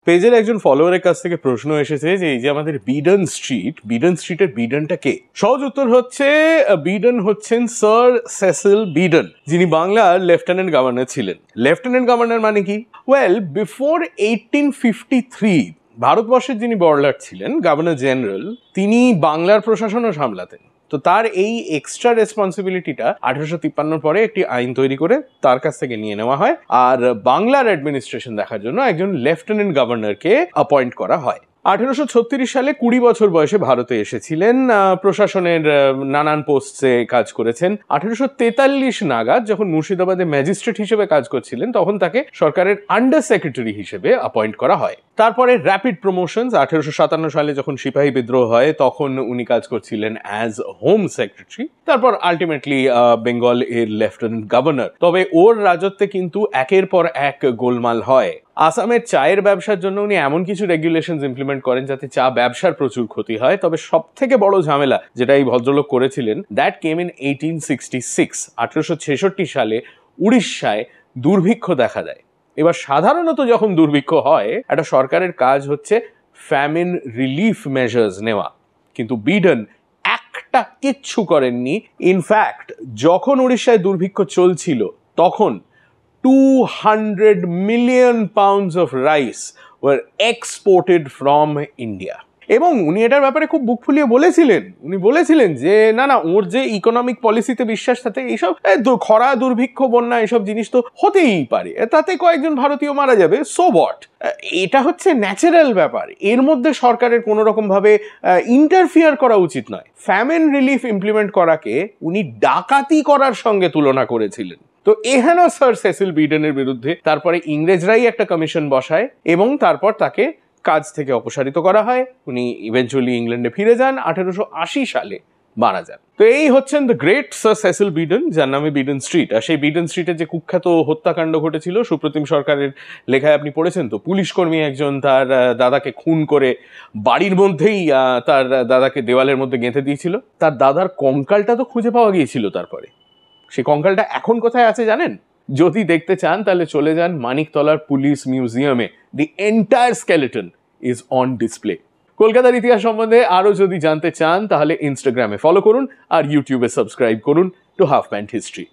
পেজের একজন ফলোয়ারের কাছ থেকে প্রশ্ন এসেছে যে এই যে আমাদের বিডন স্ট্রিটের বিডনটা কে? সহজ উত্তর হচ্ছে বিডন হচ্ছেন স্যার সেসিল বিডন, যিনি বাংলার লেফটেন্যান্ট গভর্নর ছিলেন। লেফটেন্যান্ট গভর্নর মানে কি? ওয়েল, বিফোর 1853 ভারতবর্ষের যিনি বড়লাট ছিলেন, গভর্নর জেনারেল, তিনি বাংলার প্রশাসনও সামলাতেন। তো তার এই এক্সট্রা রেসপন্সিবিলিটিটা 1853 পরে একটি আইন তৈরি করে তার কাছ থেকে নিয়ে নেওয়া হয়, আর বাংলার অ্যাডমিনিস্ট্রেশন দেখার জন্য একজন লেফটেন্যান্ট গভর্নরকে অ্যাপয়েন্ট করা হয়। 1836 সালে 20 বছর বয়সে ভারতে এসেছিলেন, প্রশাসনের নানান পোস্টে কাজ করেছেন। 1843 নাগাদ যখন মুর্শিদাবাদে ম্যাজিস্ট্রেট হিসেবে কাজ করছিলেন, তখন তাকে সরকারের আন্ডার সেক্রেটারি হিসেবে অ্যাপয়েন্ট করা হয়। তারপরে র্যাপিড প্রমোশনস, 1857 সালে যখন সিপাহী বিদ্রোহ হয় তখন উনি কাজ করছিলেন অ্যাজ হোম সেক্রেটারি, তারপর আলটিমেটলি বেঙ্গল এর লেফটেন্যান্ট গভর্নর। তবে ওর রাজত্বে কিন্তু একের পর এক গোলমাল হয়। আসামের চায়ের ব্যবসার জন্য উনি এমন কিছু রেগুলেশনস ইমপ্লিমেন্ট করেন যাতে চা ব্যবসার প্রচুর ক্ষতি হয়। তবে সব থেকে বড় ঝামেলা যেটা এই ভদ্রলোক করেছিলেন, দ্যাট কেম ইন 1866। 1866 সালে উড়িষ্যায় দুর্ভিক্ষ দেখা দেয়। এবার সাধারণত যখন দুর্ভিক্ষ হয়, একটা সরকারের কাজ হচ্ছে ফ্যামিন রিলিফ মেজার্স নেওয়া, কিন্তু বিডন একটা কিচ্ছু করেননি। ইনফ্যাক্ট যখন উড়িষ্যায় দুর্ভিক্ষ চলছিল তখন 200 million pounds of rice were exported from India. এবং উনি এটার ব্যাপারে খুব বুক ফুলিয়ে বলেছিলেন যে না ওর যে ইকোনমিক পলিসিতে বিশ্বাস, তাতে এইসব খরা, দুর্ভিক্ষ, বন্যা এসব জিনিস তো হতেই পারে, তাতে কয়েকজন ভারতীয় মারা যাবে, সো হোয়াট, এটা হচ্ছে ন্যাচারাল ব্যাপার, এর মধ্যে সরকারের কোনো রকম ভাবে ইন্টারফিয়ার করা উচিত নয়। ফ্যামিন রিলিফ ইমপ্লিমেন্ট করাকে উনি ডাকাতি করার সঙ্গে তুলনা করেছিলেন। তো এহেন স্যার সেসিল বিডনের বিরুদ্ধে তারপরে ইংরেজরাই একটা কমিশন বসায় এবং তারপর তাকে কাজ থেকে অপসারিত করা হয়। উনি ইভেনচুয়ালি ইংল্যান্ডে ফিরে যান, 1880 সালে মারা যান। তো এই হচ্ছেন the great sir Cecil Beadon, যার নামে বিডন স্ট্রিট। আর সেই বিডন স্ট্রিটে যে কুখ্যাত হত্যাকাণ্ড ঘটেছিল, সুপ্রতিম সরকারের লেখায় আপনি পড়েছেন তো, পুলিশ কর্মী একজন তার দাদাকে খুন করে বাড়ির মধ্যেই তার দাদাকে দেওয়ালের মধ্যে গেঁথে দিয়েছিল। তার দাদার কঙ্কালটা তো খুঁজে পাওয়া গিয়েছিল তারপরে। সেই কঙ্কালটা এখন কোথায় আছে জানেন? যদি দেখতে চান তাহলে চলে যান মানিকতলার পুলিশ মিউজিয়ামে। The entire skeleton is on display. কলকাতার ইতিহাস সম্বন্ধে আরো যদি জানতে চান তাহলে ইনস্টাগ্রামে ফলো করুন আর ইউটিউবে সাবস্ক্রাইব করুন টু হাফ প্যান্ট হিস্ট্রি।